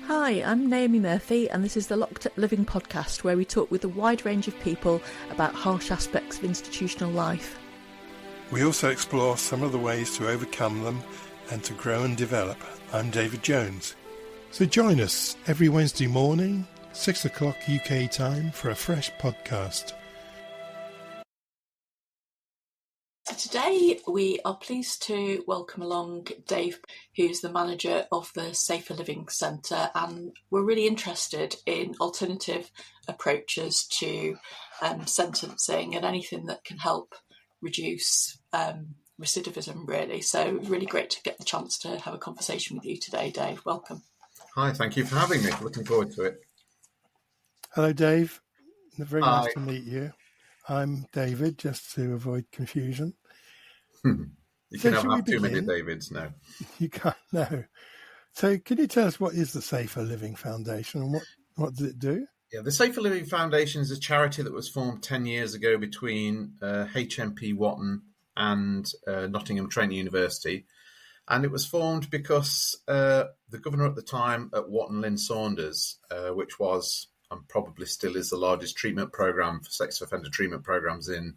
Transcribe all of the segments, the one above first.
Hi, I'm Naomi Murphy, and this is the Locked Up Living podcast, where we talk with a wide range of people about harsh aspects of institutional life. We also explore some of the ways to overcome them and to grow and develop. I'm David Jones. So join us every Wednesday morning, 6 o'clock UK time, for a fresh podcast. So today we are pleased to welcome along Dave, who's the manager of the Safer Living Centre, and we're really interested in alternative approaches to sentencing and anything that can help reduce recidivism, really. So really great to get the chance to have a conversation with you today, Dave. Welcome. Hi, thank you for having me. Looking forward to it. Hello, Dave. Very Hi. nice to meet you. I'm David, just to avoid confusion. You So can never shall we have too many begin? Davids, no. You can't know. So can you tell us what is the Safer Living Foundation and what does it do? Yeah, the Safer Living Foundation is a charity that was formed 10 years ago between HMP Wotton and Nottingham Trent University. And it was formed because the governor at the time at Wotton, Lynn Saunders, which was and probably still is the largest treatment programme for sex offender treatment programmes in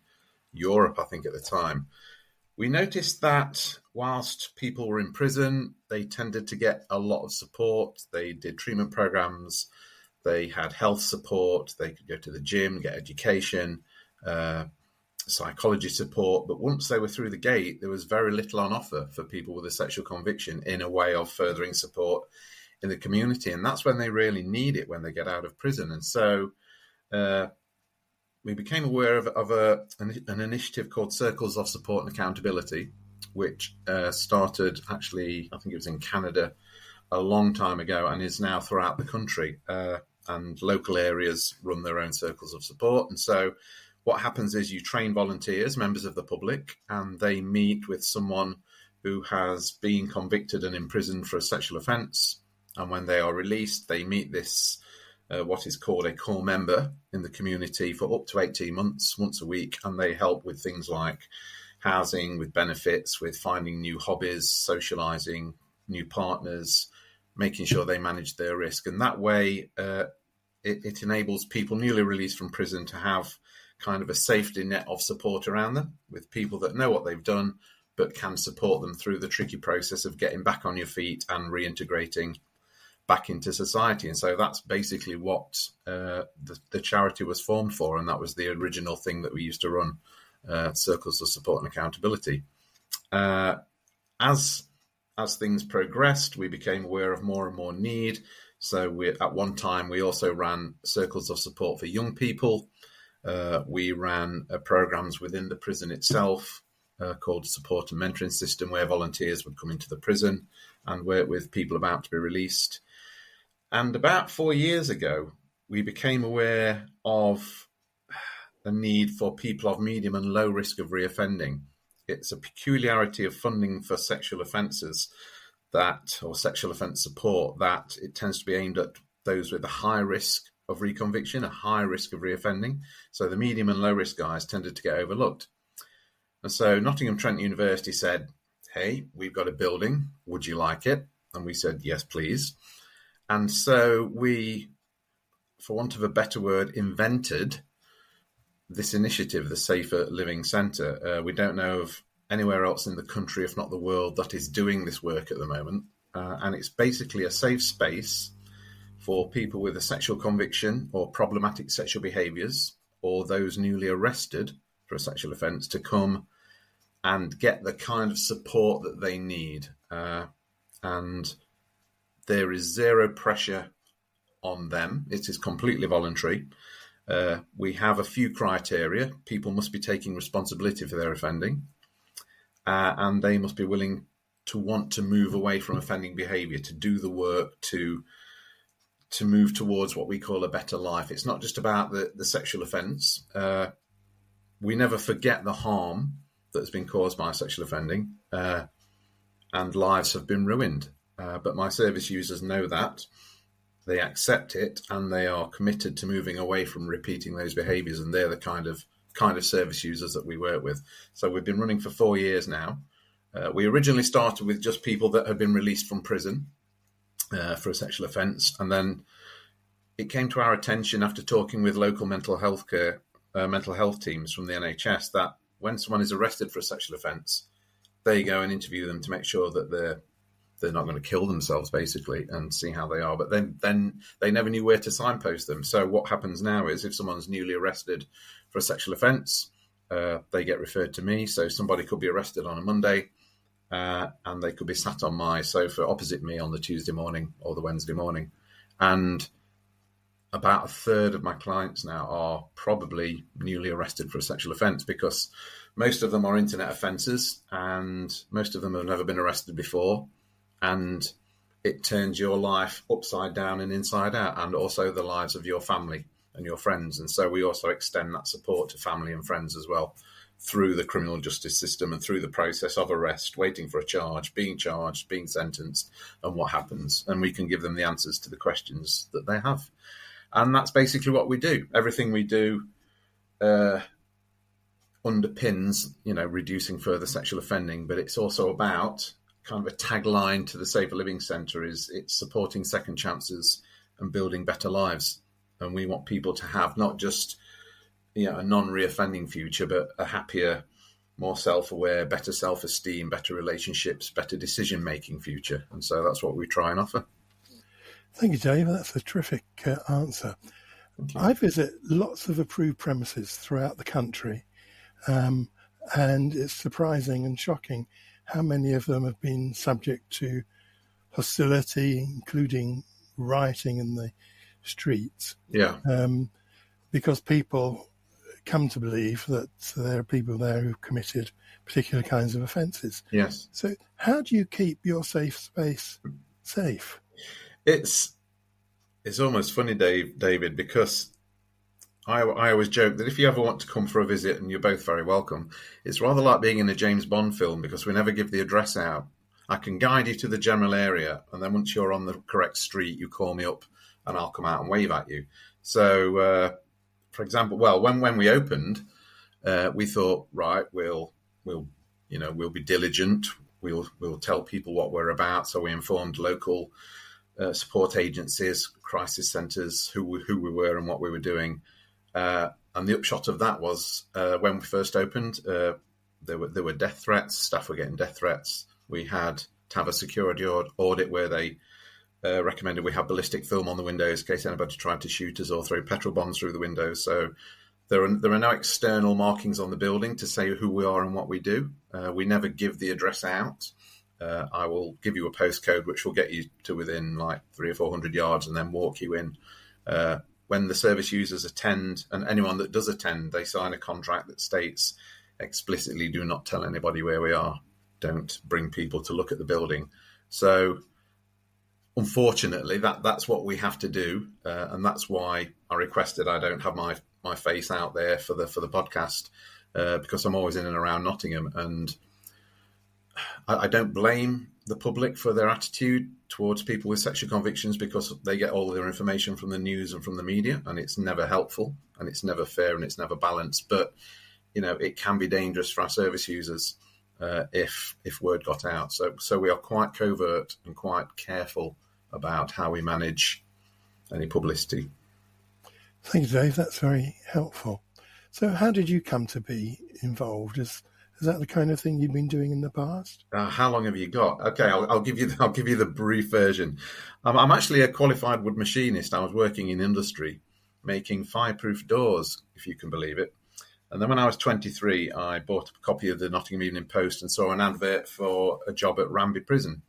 Europe, I think, at the time. We noticed that whilst people were in prison, they tended to get a lot of support. They did treatment programmes, they had health support, they could go to the gym, get education, psychology support. But once they were through the gate, there was very little on offer for people with a sexual conviction in a way of furthering support in the community. And that's when they really need it, when they get out of prison. And so we became aware of an initiative called Circles of Support and Accountability, which started actually, I think it was in Canada a long time ago and is now throughout the country. And local areas run their own circles of support. And so what happens is you train volunteers, members of the public, and they meet with someone who has been convicted and imprisoned for a sexual offence. And when they are released, they meet this what is called a core member in the community for up to 18 months, once a week, and they help with things like housing, with benefits, with finding new hobbies, socialising, new partners, making sure they manage their risk. And that way, it enables people newly released from prison to have kind of a safety net of support around them, with people that know what they've done, but can support them through the tricky process of getting back on your feet and reintegrating back into society. And so that's basically what the charity was formed for, and that was the original thing that we used to run, Circles of Support and Accountability. As things progressed, we became aware of more and more need. So at one time, we also ran Circles of Support for young people. We ran programs within the prison itself called Support and Mentoring System, where volunteers would come into the prison and work with people about to be released. And about 4 years ago, we became aware of the need for people of medium and low risk of reoffending. It's a peculiarity of funding for sexual offences or sexual offence support, that it tends to be aimed at those with a high risk of reconviction, a high risk of reoffending. So the medium and low risk guys tended to get overlooked. And so Nottingham Trent University said, hey, we've got a building, would you like it? And we said, yes, please. And so we, for want of a better word, invented this initiative, the Safer Living Centre. We don't know of anywhere else in the country, if not the world, that is doing this work at the moment. And it's basically a safe space for people with a sexual conviction or problematic sexual behaviours, or those newly arrested for a sexual offence, to come and get the kind of support that they need. And there is zero pressure on them. It is completely voluntary. We have a few criteria. People must be taking responsibility for their offending, and they must be willing to want to move away from offending behaviour, to do the work, to move towards what we call a better life. It's not just about the sexual offence. We never forget the harm that has been caused by sexual offending, and lives have been ruined. But my service users know that, they accept it, and they are committed to moving away from repeating those behaviours. And they're the kind of service users that we work with. So we've been running for 4 years now. We originally started with just people that had been released from prison, for a sexual offence. And then it came to our attention after talking with local mental health teams from the NHS that when someone is arrested for a sexual offence, they go and interview them to make sure that they're not going to kill themselves, basically, and see how they are. But then they never knew where to signpost them. So what happens now is if someone's newly arrested for a sexual offence, they get referred to me. So somebody could be arrested on a Monday, and they could be sat on my sofa opposite me on the Tuesday morning or the Wednesday morning. And about a third of my clients now are probably newly arrested for a sexual offence, because most of them are internet offences and most of them have never been arrested before. And it turns your life upside down and inside out, and also the lives of your family and your friends. And so we also extend that support to family and friends as well through the criminal justice system and through the process of arrest, waiting for a charge, being sentenced, and what happens. And we can give them the answers to the questions that they have. And that's basically what we do. Everything we do underpins, reducing further sexual offending, but it's also about kind of a tagline to the Safer Living Centre is it's supporting second chances and building better lives. And we want people to have not just a non-reoffending future, but a happier, more self-aware, better self-esteem, better relationships, better decision-making future. And so that's what we try and offer. Thank you, Dave. That's a terrific answer. I visit lots of approved premises throughout the country, and it's surprising and shocking how many of them have been subject to hostility, including rioting in the streets. Yeah. Because people come to believe that there are people there who've committed particular kinds of offences. Yes. So how do you keep your safe space safe? It's almost funny, David, because I always joke that if you ever want to come for a visit, and you're both very welcome, it's rather like being in a James Bond film, because we never give the address out. I can guide you to the general area, and then once you're on the correct street, you call me up and I'll come out and wave at you. So, for example, when we opened, we thought, right, we'll be diligent. We'll tell people what we're about. So we informed local support agencies, crisis centres, who we were and what we were doing. And the upshot of that was when we first opened, there were death threats. Staff were getting death threats. We had to have a security audit where they recommended we have ballistic film on the windows in case anybody tried to shoot us or throw petrol bombs through the windows. So there are no external markings on the building to say who we are and what we do. We never give the address out. I will give you a postcode which will get you to within like 300 or 400 yards and then walk you in. When the service users attend, and anyone that does attend, they sign a contract that states explicitly, do not tell anybody where we are. Don't bring people to look at the building. So unfortunately, that's what we have to do. And that's why I requested I don't have my face out there for the podcast, because I'm always in and around Nottingham. And I don't blame the public for their attitude towards people with sexual convictions, because they get all of their information from the news and from the media, and it's never helpful and it's never fair and it's never balanced. But, it can be dangerous for our service users if word got out. So we are quite covert and quite careful about how we manage any publicity. Thank you, Dave. That's very helpful. So how did you come to be involved? Is that the kind of thing you've been doing in the past? How long have you got? Okay, I'll give you the brief version. I'm actually a qualified wood machinist. I was working in industry, making fireproof doors, if you can believe it. And then when I was 23, I bought a copy of the Nottingham Evening Post and saw an advert for a job at Ramby Prison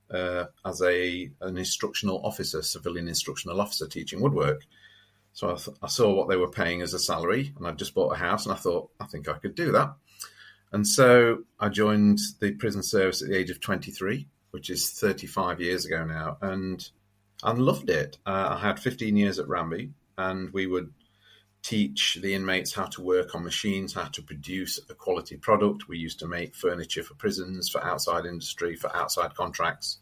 as an instructional officer, civilian instructional officer, teaching woodwork. So I saw what they were paying as a salary, and I just bought a house, and I thought, I think I could do that. And so I joined the prison service at the age of 23, which is 35 years ago now, and I loved it. I had 15 years at Ramby, and we would teach the inmates how to work on machines, how to produce a quality product. We used to make furniture for prisons, for outside industry, for outside contracts.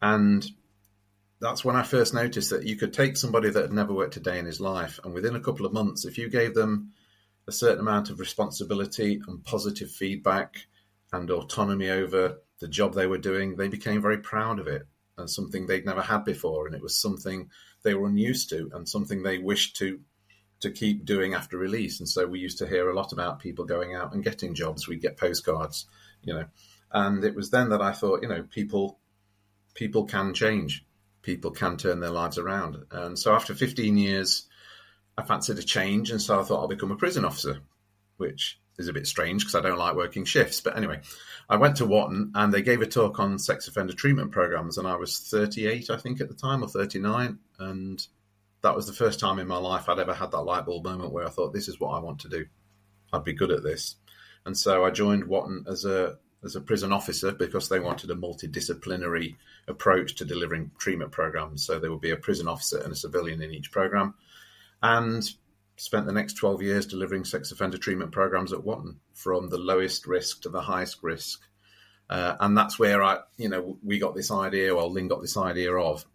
And that's when I first noticed that you could take somebody that had never worked a day in his life, and within a couple of months, if you gave them a certain amount of responsibility and positive feedback and autonomy over the job they were doing, they became very proud of it. and something they'd never had before, and it was something they were unused to and something they wished to keep doing after release. And so we used to hear a lot about people going out and getting jobs. We'd get postcards, and it was then that I thought, people can change, people can turn their lives around. And so after 15 years, I fancied a change, and so I thought I'll become a prison officer, which is a bit strange because I don't like working shifts. But anyway, I went to Wotton and they gave a talk on sex offender treatment programs, and I was 38, I think, at the time, or 39. And that was the first time in my life I'd ever had that light bulb moment where I thought, this is what I want to do. I'd be good at this. And so I joined Wotton as a prison officer because they wanted a multidisciplinary approach to delivering treatment programs. So there would be a prison officer and a civilian in each program. And spent the next 12 years delivering sex offender treatment programs at Wotton, from the lowest risk to the highest risk. And that's where we got this idea, well, Lynn got this idea of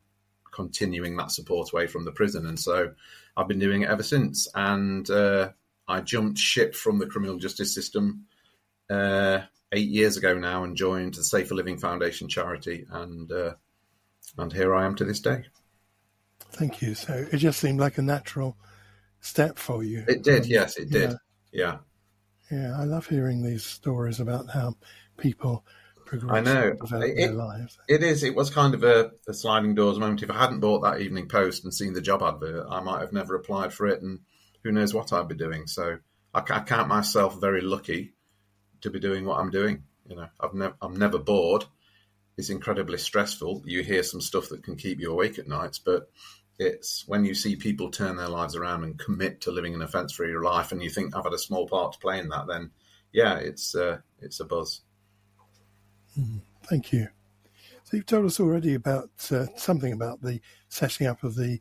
continuing that support away from the prison. And so I've been doing it ever since. And I jumped ship from the criminal justice system 8 years ago now and joined the Safer Living Foundation charity. And here I am to this day. Thank you. So it just seemed like a natural step for you. It did, yes, it did. Yeah. Yeah, I love hearing these stories about how people progress and develop their lives. It is. It was kind of a sliding doors moment. If I hadn't bought that Evening Post and seen the job advert, I might have never applied for it, and who knows what I'd be doing. So I count myself very lucky to be doing what I'm doing. I'm never bored. It's incredibly stressful. You hear some stuff that can keep you awake at nights, but it's when you see people turn their lives around and commit to living an offence-free life, and you think, I've had a small part to play in that, then yeah, it's a buzz. Thank you. So you've told us already about something about the setting up of the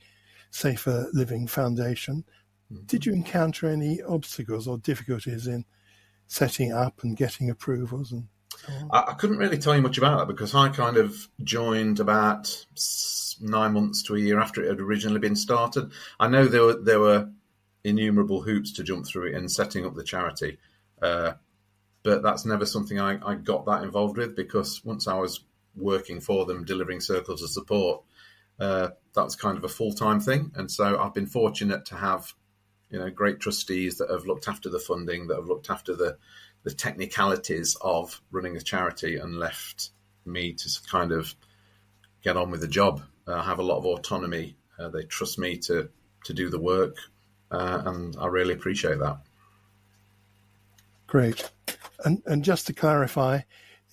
Safer Living Foundation. Did you encounter any obstacles or difficulties in setting up and getting approvals and so on? I couldn't really tell you much about that because I kind of joined about 9 months to a year after it had originally been started. I know there were innumerable hoops to jump through in setting up the charity, but that's never something I got that involved with, because once I was working for them, delivering circles of support, that's kind of a full-time thing. And so I've been fortunate to have great trustees that have looked after the funding, that have looked after the technicalities of running a charity, and left me to kind of get on with the job. I have a lot of autonomy. They trust me to do the work, and I really appreciate that. Great. And just to clarify,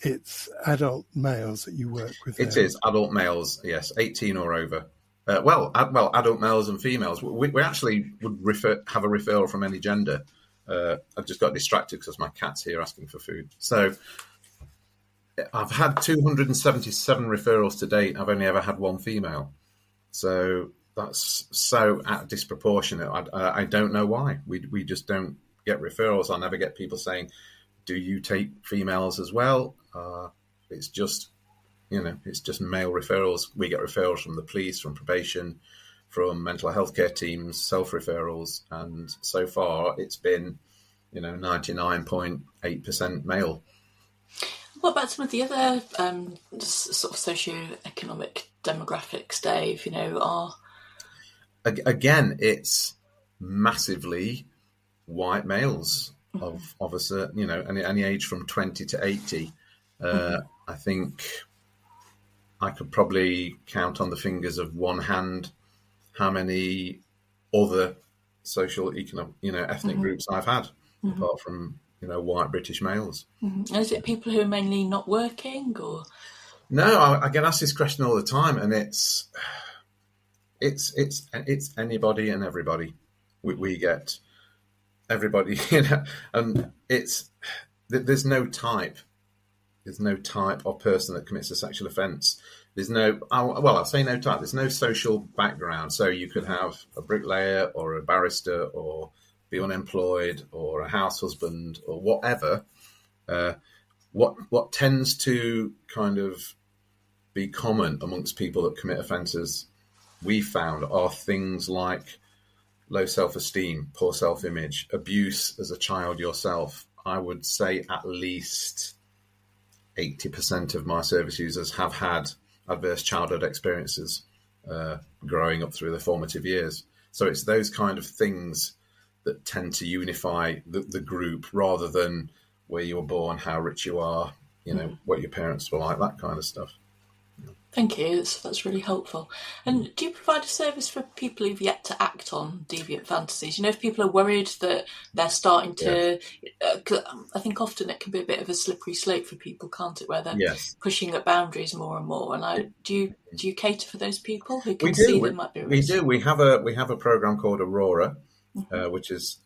it's adult males that you work with? It is adult males, yes, 18 or over. Adult males and females. We actually would have a referral from any gender. I've just got distracted because my cat's here asking for food. So I've had 277 referrals to date. I've only ever had one female. So that's so disproportionate. I don't know why. We just don't get referrals. I never get people saying, do you take females as well? It's just male referrals. We get referrals from the police, from probation, from mental health care teams, self-referrals. And so far it's been, 99.8% male. What about some of the other sort of socio-economic demographics, Dave? Again, it's massively white males of a certain, any age from 20 to 80. I think I could probably count on the fingers of one hand how many other social, ethnic groups I've had, apart from, white British males. Is it people who are mainly not working, or? No, I get asked this question all the time, and it's anybody and everybody. We get everybody, and there's no type. There's no type of person that commits a sexual offence. There's no, I say no type, there's no social background. So you could have a bricklayer or a barrister or be unemployed or a house husband or whatever. What tends to kind of be common amongst people that commit offences, we found, are things like low self-esteem, poor self-image, abuse as a child yourself. I would say at least 80% of my service users have had adverse childhood experiences growing up through the formative years. So it's those kind of things that tend to unify the group, rather than where you were born, how rich you are, what your parents were like, that kind of stuff. Thank you. That's really helpful. And do you provide a service for people who've yet to act on deviant fantasies? If people are worried that they're starting to, I think often it can be a bit of a slippery slope for people, can't it? Where they're pushing at boundaries more and more. And do you cater for those people who can see there might be a risk? We do. We have a program called Aurora, which is,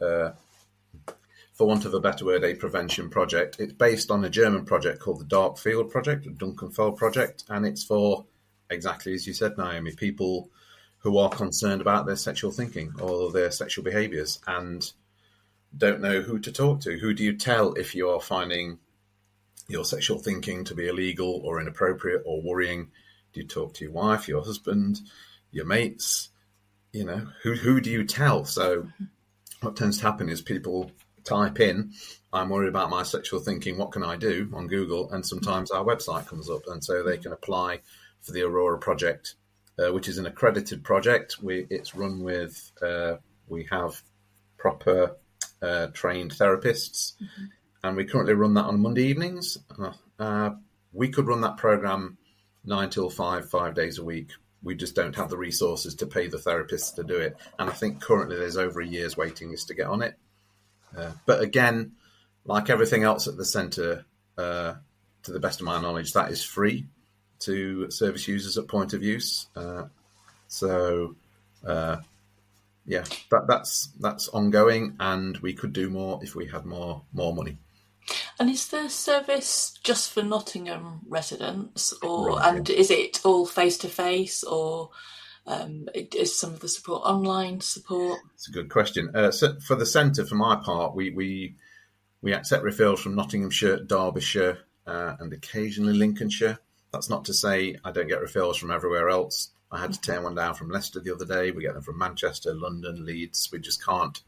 for want of a better word, a prevention project. It's based on a German project called the Dark Field Project, the Dunkelfeld Project, and it's for, exactly as you said, Naomi, people who are concerned about their sexual thinking or their sexual behaviours and don't know who to talk to. Who do you tell if you are finding your sexual thinking to be illegal or inappropriate or worrying? Do you talk to your wife, your husband, your mates? Who do you tell? So what tends to happen is people type in, I'm worried about my sexual thinking, what can I do, on Google, and sometimes our website comes up, and so they can apply for the Aurora project, which is an accredited project. It's run with, we have proper trained therapists, and we currently run that on Monday evenings. We could run that program 9 till 5 days a week. We just don't have the resources to pay the therapists to do it, and I think currently there's over a year's waiting list to get on it. But again, like everything else at the centre, to the best of my knowledge, that is free to service users at point of use. That's ongoing, and we could do more if we had more money. And is the service just for Nottingham residents, and is it all face to face, or is some of the support online support? It's a good question. So for the centre, for my part, we accept referrals from Nottinghamshire, Derbyshire, and occasionally Lincolnshire. That's not to say I don't get referrals from everywhere else. I had to turn one down from Leicester the other day. We get them from Manchester, London, Leeds. We just can't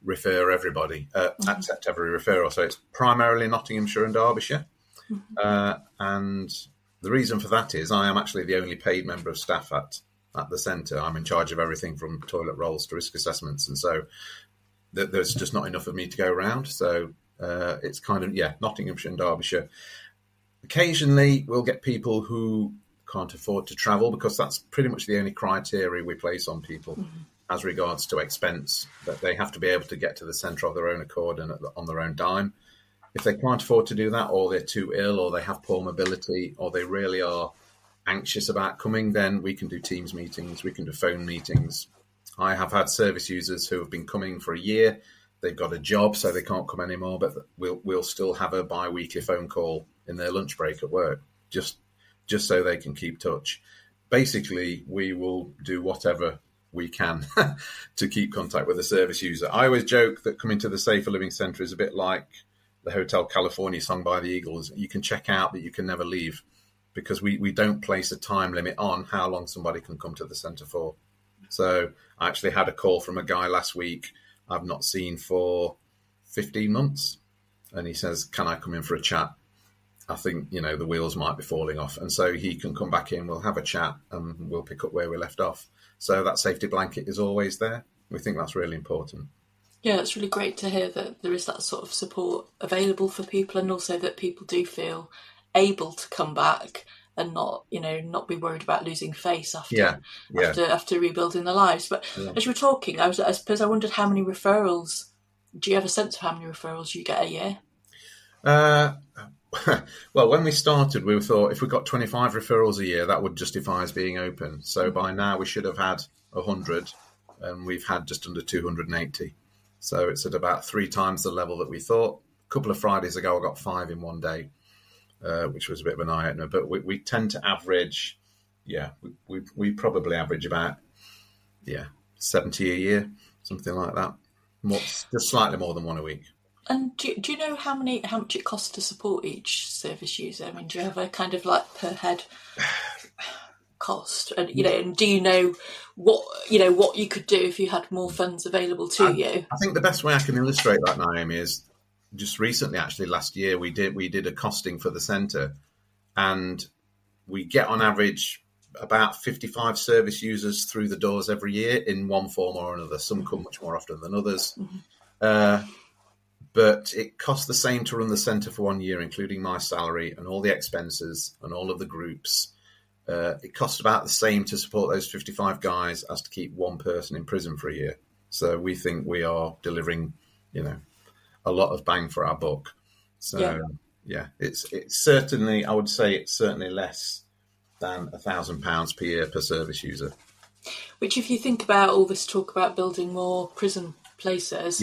refer everybody, accept every referral. So it's primarily Nottinghamshire and Derbyshire. And the reason for that is I am actually the only paid member of staff at the centre. I'm in charge of everything from toilet rolls to risk assessments. And so there's just not enough of me to go around. So it's kind of, Nottinghamshire and Derbyshire. Occasionally we'll get people who can't afford to travel, because that's pretty much the only criteria we place on people as regards to expense, that they have to be able to get to the centre of their own accord and on their own dime. If they can't afford to do that, or they're too ill, or they have poor mobility, or they really are anxious about coming, then we can do Teams meetings, we can do phone meetings. I have had service users who have been coming for a year. They've got a job, so they can't come anymore, but we'll still have a bi-weekly phone call in their lunch break at work, just so they can keep touch. Basically, we will do whatever we can to keep contact with the service user. I always joke that coming to the Safer Living Centre is a bit like the Hotel California song by the Eagles. You can check out, but you can never leave, because we don't place a time limit on how long somebody can come to the centre for. So I actually had a call from a guy last week I've not seen for 15 months. And he says, can I come in for a chat? I think, the wheels might be falling off. And so he can come back in, we'll have a chat, and we'll pick up where we left off. So that safety blanket is always there. We think that's really important. Yeah, it's really great to hear that there is that sort of support available for people, and also that people do feel able to come back and not be worried about losing face after rebuilding their lives. But as you were talking, I suppose I wondered how many referrals. Do you have a sense of how many referrals you get a year? Well, when we started, we thought if we got 25 referrals a year, that would justify us being open. So by now we should have had 100, and we've had just under 280. So it's at about 3 times the level that we thought. A couple of Fridays ago, I got 5 in one day, which was a bit of an eye-opener. But we tend to average, we probably average about, 70 a year, something like that. Just slightly more than one a week. And do you know how much it costs to support each service user? I mean, do you have a kind of like per head cost? And and do you know what you could do if you had more funds available to you? I think the best way I can illustrate that, Naomi, is just recently, actually last year, we did a costing for the centre, and We get on average about 55 service users through the doors every year in one form or another. Some come much more often than others. But it costs the same to run the centre for 1 year, including my salary and all the expenses and all of the groups. It costs about the same to support those 55 guys as to keep one person in prison for a year. So we think we are delivering, a lot of bang for our buck. So it's certainly, I would say it's certainly less than £1,000 per year per service user. Which, if you think about all this talk about building more prison places,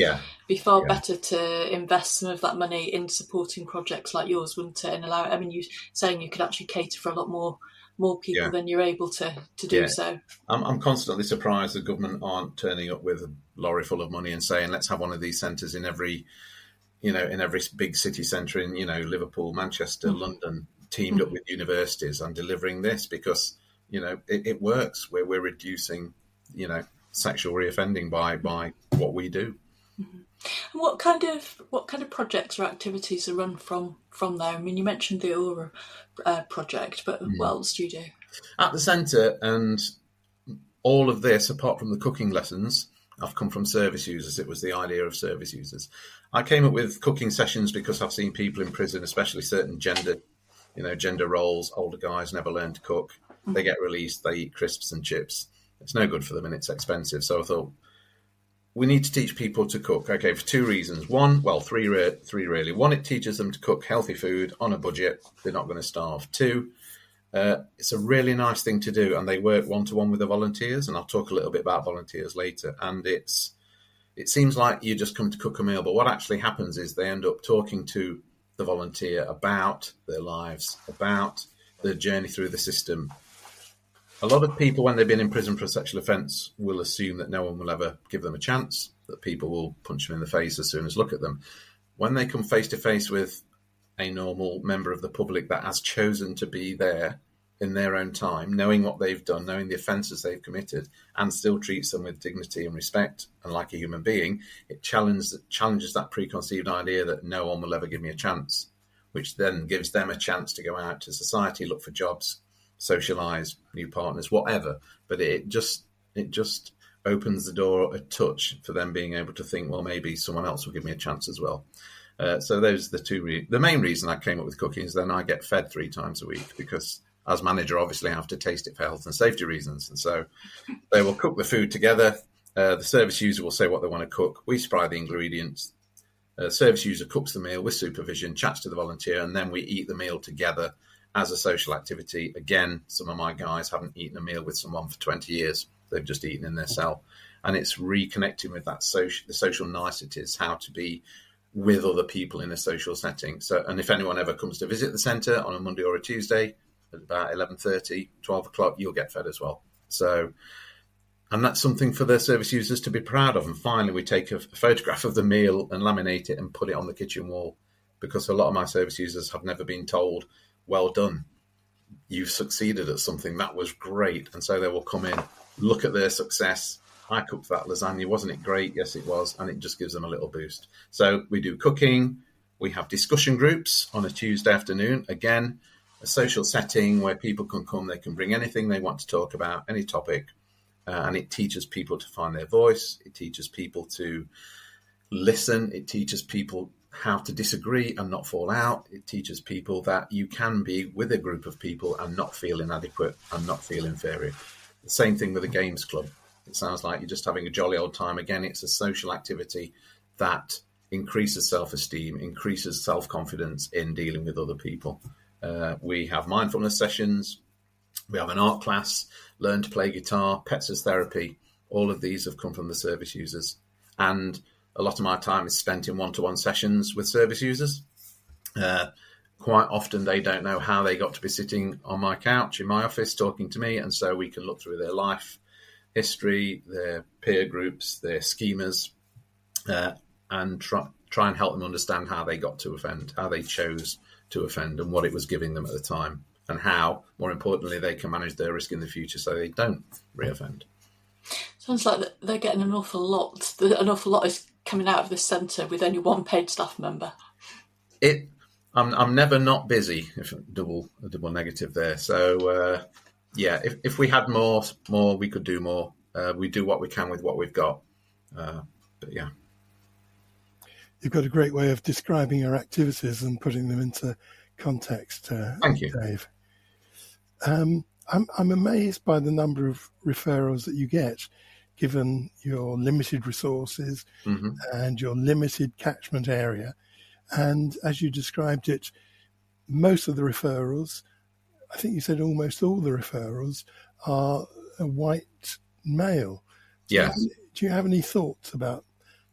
be far better to invest some of that money in supporting projects like yours, wouldn't it? And allow, I mean, you saying you could actually cater for a lot more people than you're able to do so. I'm constantly surprised the government aren't turning up with a lorry full of money and saying, let's have one of these centres in every big city centre in, Liverpool, Manchester, London, teamed up with universities and delivering this, because, it works. We're reducing, sexual reoffending by what we do. And what kind of projects or activities are run from there? I mean, you mentioned the Aura project, but what else do you do? At the centre, and all of this, apart from the cooking lessons, I've come from service users. It was the idea of service users. I came up with cooking sessions because I've seen people in prison, especially certain gender roles. Older guys never learn to cook. They get released, they eat crisps and chips. It's no good for them and it's expensive. So I thought, we need to teach people to cook. Okay, for two reasons. Three really. One, it teaches them to cook healthy food on a budget. They're not going to starve. Two, it's a really nice thing to do, and they work one-to-one with the volunteers, and I'll talk a little bit about volunteers later. And it seems like you just come to cook a meal, but what actually happens is they end up talking to the volunteer about their lives, about their journey through the system. A lot of people, when they've been in prison for a sexual offence, will assume that no one will ever give them a chance, that people will punch them in the face as soon as look at them. When they come face to face with a normal member of the public that has chosen to be there in their own time, knowing what they've done, knowing the offences they've committed, and still treats them with dignity and respect and like a human being, it challenges that preconceived idea that no one will ever give me a chance, which then gives them a chance to go out to society, look for jobs, socialise, new partners, whatever. But it just opens the door a touch for them being able to think, well, maybe someone else will give me a chance as well. So those are the two. The main reason I came up with cooking is then I get fed 3 times a week, because as manager, obviously I have to taste it for health and safety reasons. And so they will cook the food together. The service user will say what they want to cook. We supply the ingredients. Service user cooks the meal with supervision, chats to the volunteer, and then we eat the meal together as a social activity. Again, some of my guys haven't eaten a meal with someone for 20 years. They've just eaten in their cell. And it's reconnecting with that the social niceties, how to be with other people in a social setting. So, and if anyone ever comes to visit the centre on a Monday or a Tuesday at about 11:30, 12 o'clock, you'll get fed as well. So, and that's something for the service users to be proud of. And finally, we take a photograph of the meal and laminate it and put it on the kitchen wall, because a lot of my service users have never been told, well done, you've succeeded at something, that was great. And so they will come in, look at their success. I cooked that lasagna, wasn't it great? Yes, it was. And it just gives them a little boost. So we do cooking. We have discussion groups on a Tuesday afternoon. Again, a social setting where people can come. They can bring anything they want to talk about, any topic. And it teaches people to find their voice. It teaches people to listen. It teaches people how to disagree and not fall out. It teaches people that you can be with a group of people and not feel inadequate and not feel inferior. The same thing with a games club. It sounds like you're just having a jolly old time. Again, it's a social activity that increases self-esteem, increases self-confidence in dealing with other people. We have mindfulness sessions. We have an art class, learn to play guitar, pets as therapy. All of these have come from the service users. And a lot of my time is spent in one-to-one sessions with service users. Quite often they don't know how they got to be sitting on my couch in my office talking to me. And so we can look through their life history, their peer groups, their schemas, and try and help them understand how they got to offend, how they chose to offend and what it was giving them at the time, and how, more importantly, they can manage their risk in the future so they don't reoffend. Sounds like they're getting an awful lot. An awful lot is coming out of this centre with only one paid staff member. I'm never not busy. If a double negative there. So yeah, if we had more, we could do more. We do what we can with what we've got. But yeah, You've got a great way of describing your activities and putting them into context, thank you. Dave. I'm amazed by the number of referrals that you get, given your limited resources and your limited catchment area. And as you described it, most of the referrals, I think you said almost all the referrals, are a white male. Yes. Do you have any thoughts about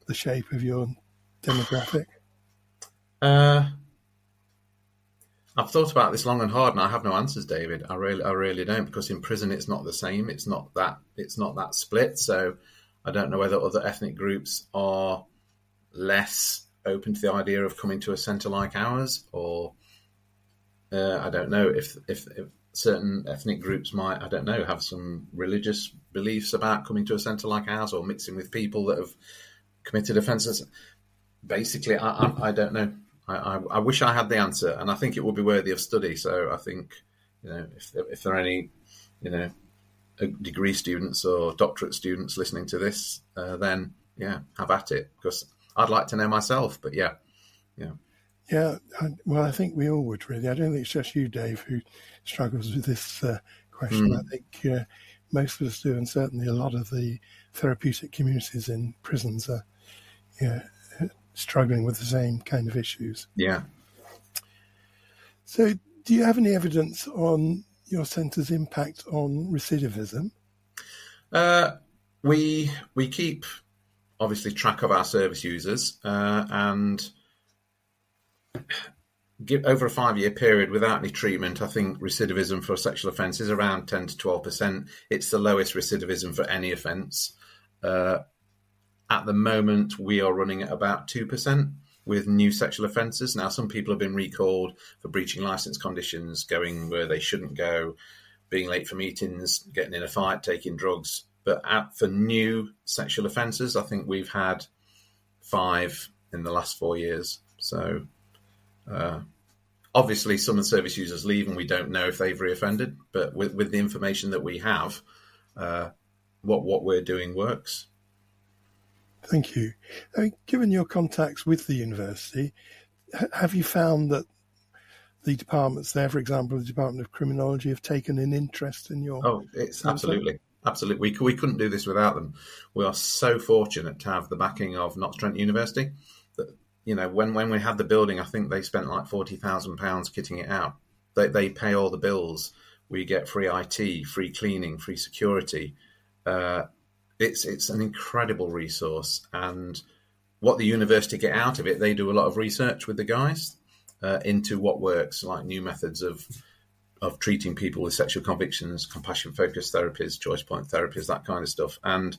the shape of your demographic? I've thought about this long and hard, and I have no answers, David. I really don't, because in prison it's not the same. It's not that split. So I don't know whether other ethnic groups are less open to the idea of coming to a centre like ours, or I don't know if certain ethnic groups might, I don't know, have some religious beliefs about coming to a centre like ours, or mixing with people that have committed offences. Basically, I don't know. I wish I had the answer, and I think it would be worthy of study. So I think, if there are any, degree students or doctorate students listening to this, then yeah, have at it, because I'd like to know myself. But yeah. Well, I think we all would, really. I don't think it's just you, Dave, who struggles with this question. I think most of us do, and certainly a lot of the therapeutic communities in prisons are struggling with the same kind of issues. Yeah. So do you have any evidence on your centre's impact on recidivism? We keep, obviously, track of our service users, and over a 5-year period without any treatment, I think recidivism for sexual offence is around 10 to 12%. It's the lowest recidivism for any offence. At the moment, we are running at about 2% with new sexual offences. Now, some people have been recalled for breaching licence conditions, going where they shouldn't go, being late for meetings, getting in a fight, taking drugs. But for new sexual offences, I think we've had 5 in the last 4 years. So obviously, some of the service users leave and we don't know if they've reoffended. But with the information that we have, what we're doing works. Thank you. Given your contacts with the university, have you found that the departments there, for example, the Department of Criminology, have taken an interest in your... Oh, it's absolutely. We couldn't do this without them. We are so fortunate to have the backing of Knox Trent University. That, when we had the building, I think they spent like £40,000 kitting it out. They pay all the bills. We get free IT, free cleaning, free security. It's an incredible resource, and what the university get out of it, they do a lot of research with the guys into what works, like new methods of treating people with sexual convictions, compassion-focused therapies, choice point therapies, that kind of stuff. And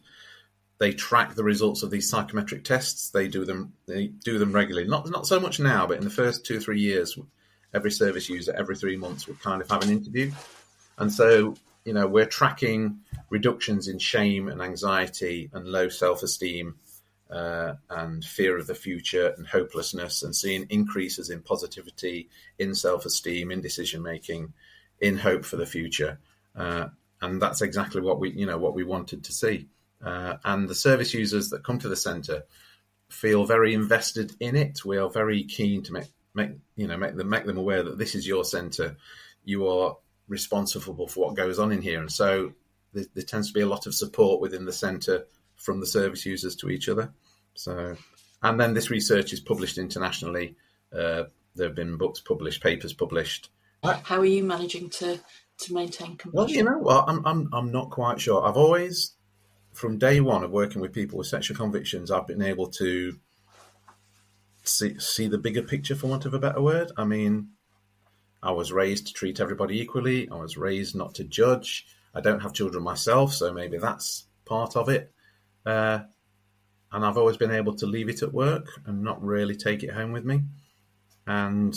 they track the results of these psychometric tests. They do them regularly. Not so much now, but in the first 2 or 3 years, every service user every 3 months would kind of have an interview, and so. We're tracking reductions in shame and anxiety and low self-esteem and fear of the future and hopelessness, and seeing increases in positivity, in self-esteem, in decision-making, in hope for the future. And that's exactly what we wanted to see. And the service users that come to the centre feel very invested in it. We are very keen to make them aware that this is your centre. You are responsible for what goes on in here, and so there tends to be a lot of support within the centre from the service users to each other. So, and then this research is published internationally. There have been books published, papers published. How are you managing to maintain compassion? Well, I'm not quite sure. I've always, from day one of working with people with sexual convictions, I've been able to see the bigger picture, for want of a better word. I mean, I was raised to treat everybody equally. I was raised not to judge. I don't have children myself, so maybe that's part of it. And I've always been able to leave it at work and not really take it home with me. And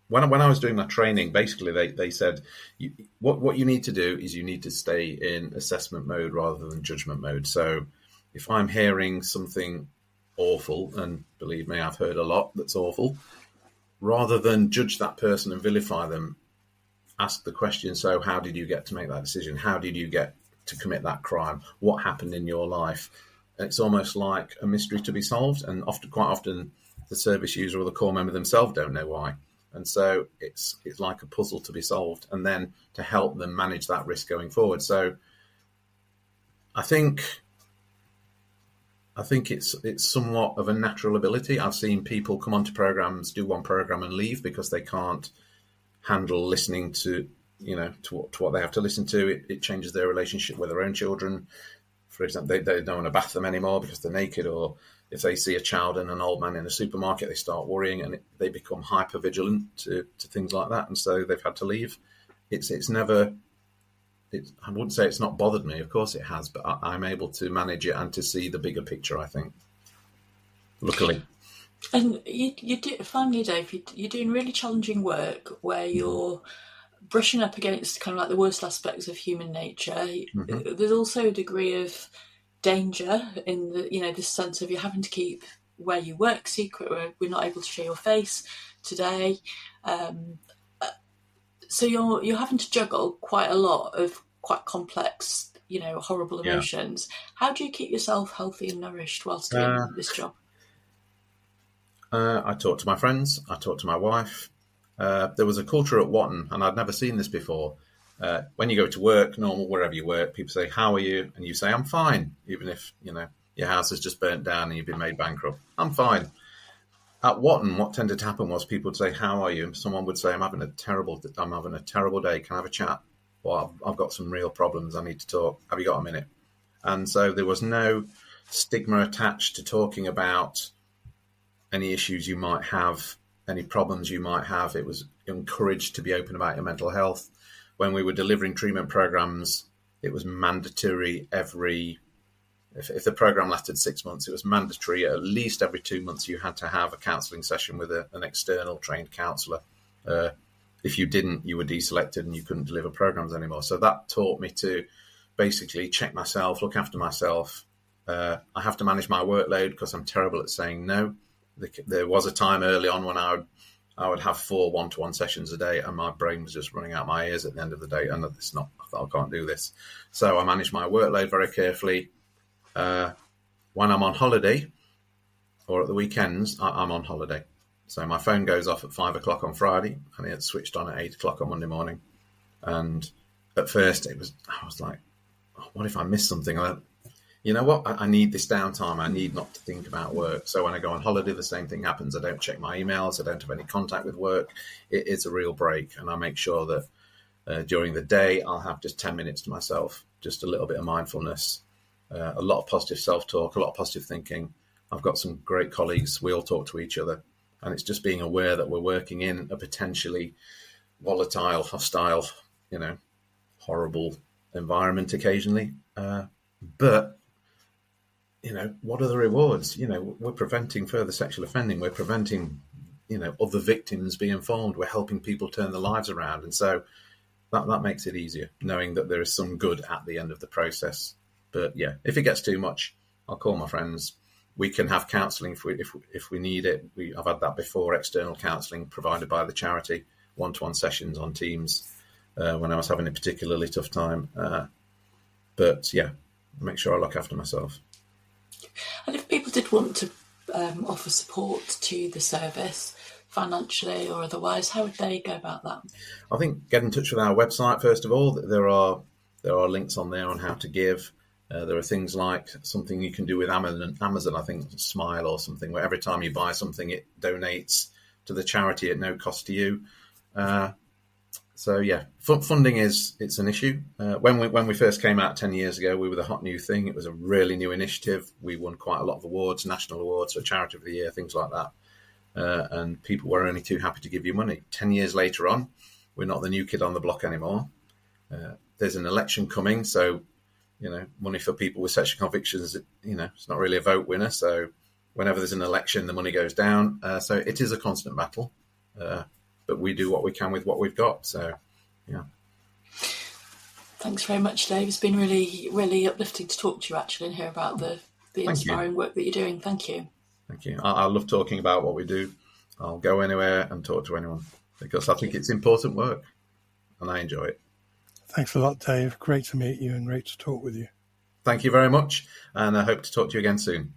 when I was doing my training, basically they said, what you need to do is you need to stay in assessment mode rather than judgment mode. So if I'm hearing something awful, and believe me, I've heard a lot that's awful, rather than judge that person and vilify them, ask the question, so how did you get to make that decision? How did you get to commit that crime? What happened in your life? It's almost like a mystery to be solved, and quite often the service user or the core member themselves don't know why. And so it's like a puzzle to be solved, and then to help them manage that risk going forward. So I think it's somewhat of a natural ability. I've seen people come onto programs, do one program and leave because they can't handle listening to what they have to listen to. It changes their relationship with their own children. For example, they don't want to bath them anymore because they're naked, or if they see a child and an old man in a supermarket, they start worrying, and they become hyper vigilant to things like that, and so they've had to leave. I wouldn't say it's not bothered me. Of course it has, but I'm able to manage it and to see the bigger picture, I think, luckily. And you do, finally, Dave, you're doing really challenging work where you're brushing up against kind of like the worst aspects of human nature. Mm-hmm. There's also a degree of danger in the, this sense of you're having to keep where you work secret, where we're not able to show your face today. So you're having to juggle quite a lot of quite complex, horrible emotions. Yeah. How do you keep yourself healthy and nourished whilst doing this job? I talk to my friends. I talk to my wife. There was a culture at Watton, and I'd never seen this before. When you go to work, normal, wherever you work, people say, "How are you?" And you say, "I'm fine," even if, your house has just burnt down and you've been made bankrupt. I'm fine. At Watton, what tended to happen was people would say, "How are you?" And someone would say, I'm having a terrible day. Can I have a chat? Well, I've got some real problems. I need to talk. Have you got a minute? And so there was no stigma attached to talking about any issues you might have, any problems you might have. It was encouraged to be open about your mental health. When we were delivering treatment programs, it was mandatory if the program lasted 6 months, it was mandatory at least every 2 months you had to have a counselling session with an external trained counsellor. If you didn't, you were deselected and you couldn't deliver programs anymore. So that taught me to basically check myself, look after myself. I have to manage my workload because I'm terrible at saying no. There was a time early on when I would have 4 one-to-one sessions a day, and my brain was just running out my ears at the end of the day. And I can't do this. So I manage my workload very carefully. When I'm on holiday or at the weekends, I'm on holiday. So my phone goes off at 5 o'clock on Friday, and it's switched on at 8 o'clock on Monday morning. And at first I was like, oh, what if I miss something? You know what? I need this downtime. I need not to think about work. So when I go on holiday, the same thing happens. I don't check my emails. I don't have any contact with work. It's a real break. And I make sure that during the day, I'll have just 10 minutes to myself, just a little bit of mindfulness, a lot of positive self-talk, a lot of positive thinking. I've got some great colleagues. We all talk to each other. And it's just being aware that we're working in a potentially volatile, hostile, horrible environment occasionally. But what are the rewards? We're preventing further sexual offending. We're preventing, other victims being informed. We're helping people turn their lives around. And so that makes it easier, knowing that there is some good at the end of the process. But yeah, if it gets too much, I'll call my friends. We can have counselling if we need it. I've had that before, external counselling provided by the charity, one-to-one sessions on Teams when I was having a particularly tough time. But yeah, make sure I look after myself. And if people did want to offer support to the service, financially or otherwise, how would they go about that? I think get in touch with our website, first of all. There are links on there on how to give. There are things like something you can do with Amazon, I think, Smile or something, where every time you buy something, it donates to the charity at no cost to you. So yeah, funding it's an issue. When we first came out 10 years ago, we were the hot new thing. It was a really new initiative. We won quite a lot of awards, national awards for Charity of the Year, things like that. And people were only too happy to give you money. 10 years later on, we're not the new kid on the block anymore. There's an election coming, so money for people with sexual convictions, it's not really a vote winner. So whenever there's an election, the money goes down. So it is a constant battle. But we do what we can with what we've got. So, yeah. Thanks very much, Dave. It's been really, really uplifting to talk to you, actually, and hear about the inspiring work that you're doing. Thank you. Thank you. I love talking about what we do. I'll go anywhere and talk to anyone because I think it's important work and I enjoy it. Thanks a lot, Dave. Great to meet you and great to talk with you. Thank you very much, and I hope to talk to you again soon.